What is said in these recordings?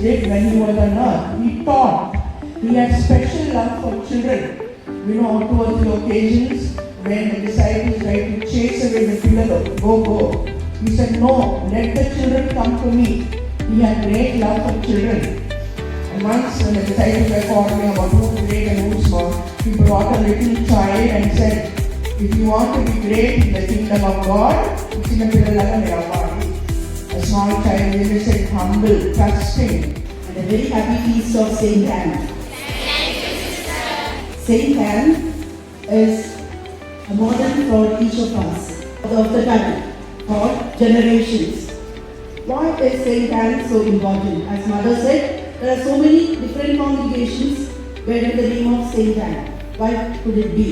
did when he was on earth. He taught. He had special love for children. Towards the occasions when the disciples tried to chase away the pillar, go. He said, no, let the children come to me. He had great love for children. And once when the disciples were talking about who's great and who's small, he brought a little child and said, if you want to be great in the kingdom of God, a small child is said humble, trusting, and a very happy feast of Saint Anne. Saint Anne is a model for each of us of the time, for generations. Why is Saint Anne so important? As Mother said, there are so many different congregations bearing the name of Saint Anne. Why could it be?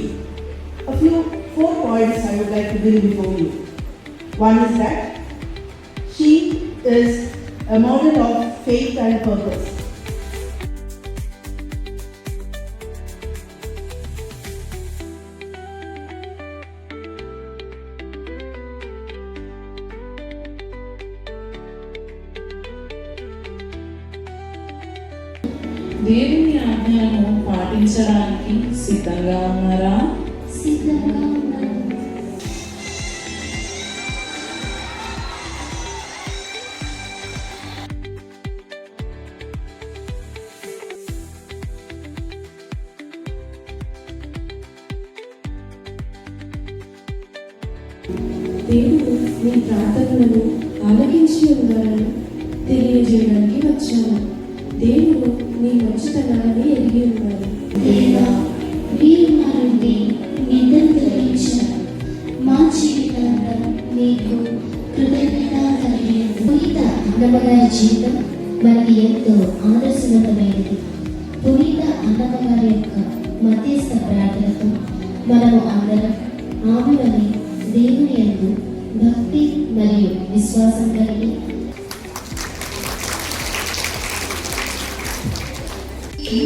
Four points I would like to bring before you. One is that she is a model of faith and purpose. దేవుని ఆజ్ఞలను పాటించడానికి సిద్ధంగా ఉన్నారా? సిద్ధంగా ఉన్నాను. దేవుడు మీ ప్రార్థనలను ఆలకించి ఉన్నారని తెలియజేయడానికి వచ్చాను. దేవుడు మీ మంచితనాన్ని ఎరిగి ఉన్నారు. దేవా, మీరు మా నుండి నిద్రించారు. మా జీవితాంతం మీకు కృతజ్ఞత కలిగి పునీత అన్నమగారి జీవితం మనకి ఎంతో ఆదర్శవంతమైనది. పునీత అన్నమగారి యొక్క మధ్యస్థ ప్రార్థనతో మనము అందరం ఆమెని దేవుని యందు భక్తి మరియు విశ్వాసం కలిగి ఈ